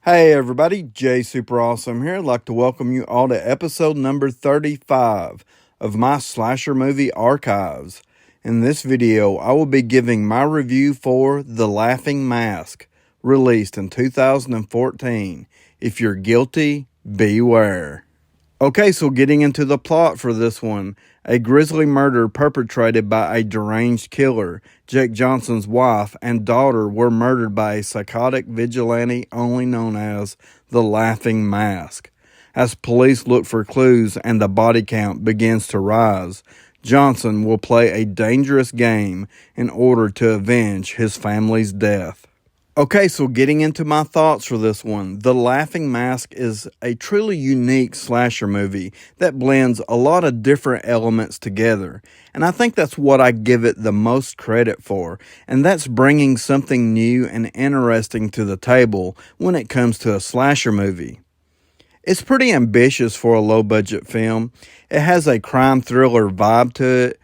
Hey everybody, Jay Superawesome here. I'd like to welcome you all to episode number 35 of my slasher movie archives. In this video, I will be giving my review for The Laughing Mask, released in 2014. If you're guilty, beware. Okay, so getting into the plot for this one. A grisly murder perpetrated by a deranged killer. Jake Johnson's wife and daughter were murdered by a psychotic vigilante only known as the Laughing Mask. As police look for clues and the body count begins to rise, Johnson will play a dangerous game in order to avenge his family's death. Okay, so getting into my thoughts for this one, The Laughing Mask is a truly unique slasher movie that blends a lot of different elements together, and I think that's what I give it the most credit for, and that's bringing something new and interesting to the table when it comes to a slasher movie. It's pretty ambitious for a low-budget film. It has a crime thriller vibe to it,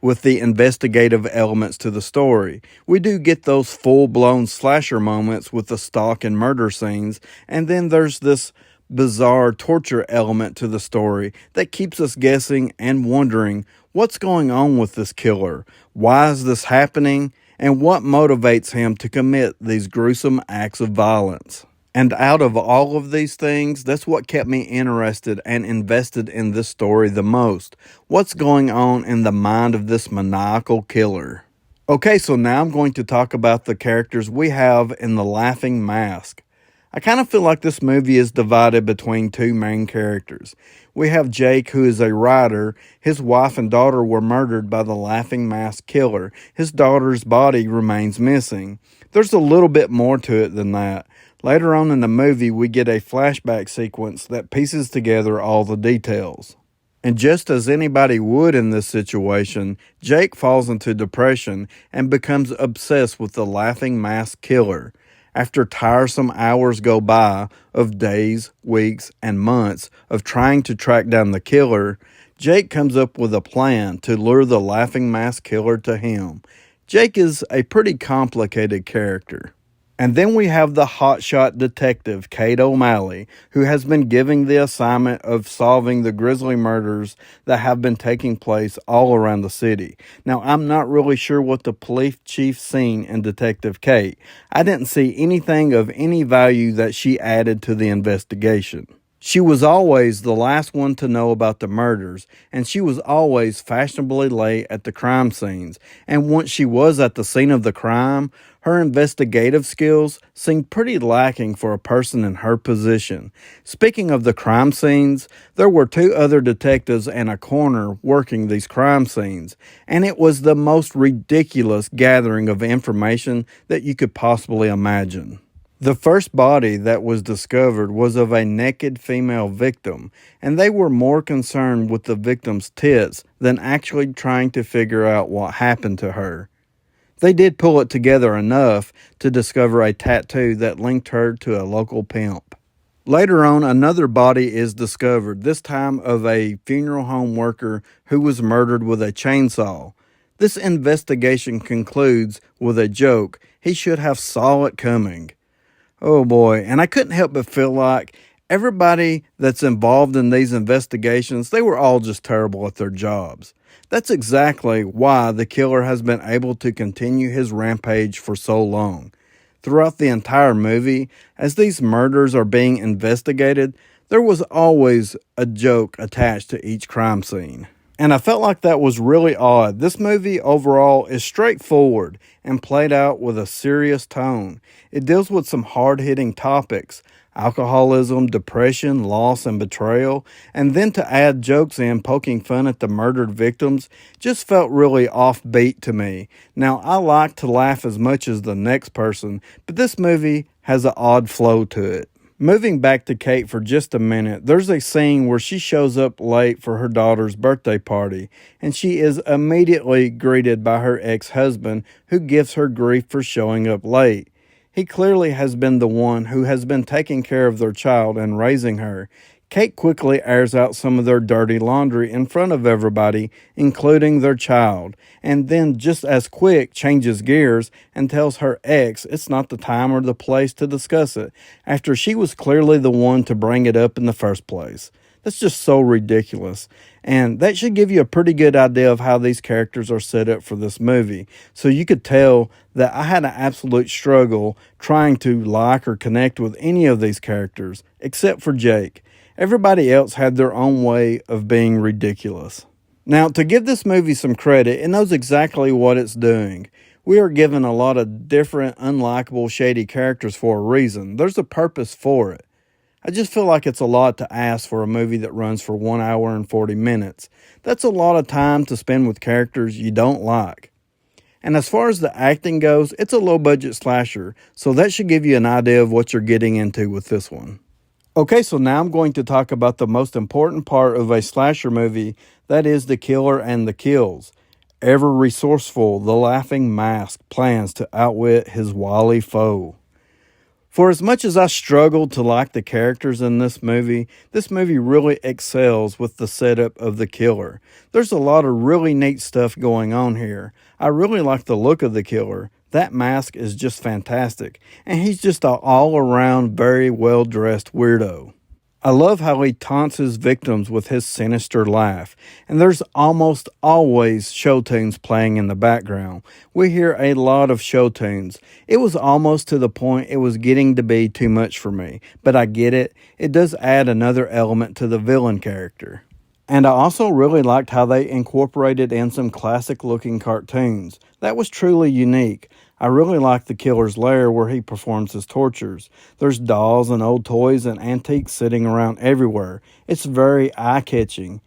with the investigative elements to the story. We do get those full-blown slasher moments with the stalk and murder scenes, and then there's this bizarre torture element to the story that keeps us guessing and wondering what's going on with this killer, why is this happening, and what motivates him to commit these gruesome acts of violence. And out of all of these things, that's what kept me interested and invested in this story the most. What's going on in the mind of this maniacal killer? Okay, so now I'm going to talk about the characters we have in The Laughing Mask. I kind of feel like this movie is divided between two main characters. We have Jake, who is a writer. His wife and daughter were murdered by the Laughing Mask killer. His daughter's body remains missing. There's a little bit more to it than that. Later on in the movie, we get a flashback sequence that pieces together all the details. And just as anybody would in this situation, Jake falls into depression and becomes obsessed with the Laughing Mask killer. After tiresome hours go by of days, weeks, and months of trying to track down the killer, Jake comes up with a plan to lure the Laughing Mask killer to him. Jake is a pretty complicated character. And then we have the hotshot detective, Kate O'Malley, who has been given the assignment of solving the grisly murders that have been taking place all around the city. Now, I'm not really sure what the police chief seen in Detective Kate. I didn't see anything of any value that she added to the investigation. She was always the last one to know about the murders, and she was always fashionably late at the crime scenes. And once she was at the scene of the crime, her investigative skills seemed pretty lacking for a person in her position. Speaking of the crime scenes, there were two other detectives and a coroner working these crime scenes, and it was the most ridiculous gathering of information that you could possibly imagine. The first body that was discovered was of a naked female victim, and they were more concerned with the victim's tits than actually trying to figure out what happened to her. They did pull it together enough to discover a tattoo that linked her to a local pimp. Later on, another body is discovered, this time of a funeral home worker who was murdered with a chainsaw. This investigation concludes with a joke. He should have saw it coming. Oh boy, and I couldn't help but feel like everybody that's involved in these investigations, they were all just terrible at their jobs. That's exactly why the killer has been able to continue his rampage for so long. Throughout the entire movie, as these murders are being investigated, there was always a joke attached to each crime scene. And I felt like that was really odd. This movie overall is straightforward and played out with a serious tone. It deals with some hard-hitting topics: alcoholism, depression, loss, and betrayal. And then to add jokes in poking fun at the murdered victims just felt really offbeat to me. Now, I like to laugh as much as the next person, but this movie has an odd flow to it. Moving back to Kate for just a minute, there's a scene where she shows up late for her daughter's birthday party, and she is immediately greeted by her ex-husband, who gives her grief for showing up late. He clearly has been the one who has been taking care of their child and raising her. Kate quickly airs out some of their dirty laundry in front of everybody, including their child, and then just as quick changes gears and tells her ex it's not the time or the place to discuss it, after she was clearly the one to bring it up in the first place. That's just so ridiculous. And that should give you a pretty good idea of how these characters are set up for this movie. So you could tell that I had an absolute struggle trying to like or connect with any of these characters, except for Jake. Everybody else had their own way of being ridiculous. Now, to give this movie some credit, it knows exactly what it's doing. We are given a lot of different, unlikable, shady characters for a reason. There's a purpose for it. I just feel like it's a lot to ask for a movie that runs for 1 hour and 40 minutes. That's a lot of time to spend with characters you don't like. And as far as the acting goes, it's a low-budget slasher, so that should give you an idea of what you're getting into with this one. Okay, so now I'm going to talk about the most important part of a slasher movie, that is the killer and the kills. Ever resourceful, the laughing mask plans to outwit his wily foe. For as much as I struggled to like the characters in this movie really excels with the setup of the killer. There's a lot of really neat stuff going on here. I really like the look of the killer. That mask is just fantastic, and he's just an all-around very well-dressed weirdo. I love how he taunts his victims with his sinister laugh, and there's almost always show tunes playing in the background. We hear a lot of show tunes. It was almost to the point it was getting to be too much for me, but I get it. It does add another element to the villain character. And I also really liked how they incorporated in some classic-looking cartoons. That was truly unique. I really like the killer's lair where he performs his tortures. There's dolls and old toys and antiques sitting around everywhere. It's very eye-catching.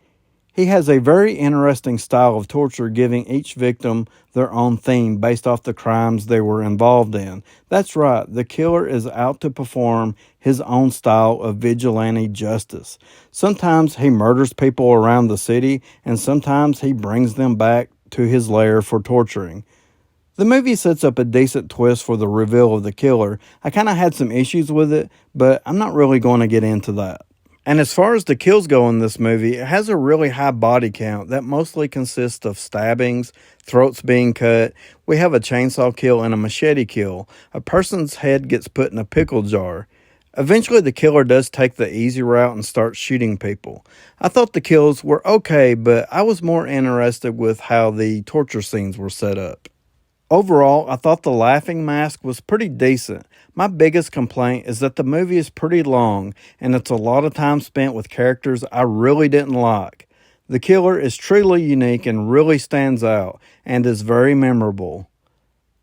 He has a very interesting style of torture, giving each victim their own theme based off the crimes they were involved in. That's right, the killer is out to perform his own style of vigilante justice. Sometimes he murders people around the city, and sometimes he brings them back to his lair for torturing. The movie sets up a decent twist for the reveal of the killer. I kind of had some issues with it, but I'm not really going to get into that. And as far as the kills go in this movie, it has a really high body count that mostly consists of stabbings, throats being cut. We have a chainsaw kill and a machete kill. A person's head gets put in a pickle jar. Eventually, the killer does take the easy route and starts shooting people. I thought the kills were okay, but I was more interested with how the torture scenes were set up. Overall, I thought the laughing mask was pretty decent. My biggest complaint is that the movie is pretty long, and it's a lot of time spent with characters I really didn't like. The killer is truly unique and really stands out, and is very memorable.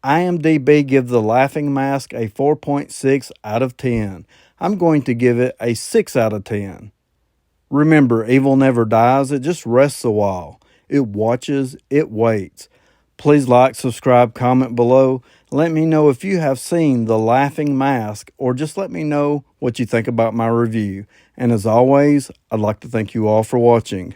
IMDb gives the laughing mask a 4.6 out of 10. I'm going to give it a 6 out of 10. Remember, evil never dies, it just rests a while. It watches, it waits. Please like, subscribe, comment below. Let me know if you have seen The Laughing Mask, or just let me know what you think about my review. And as always, I'd like to thank you all for watching.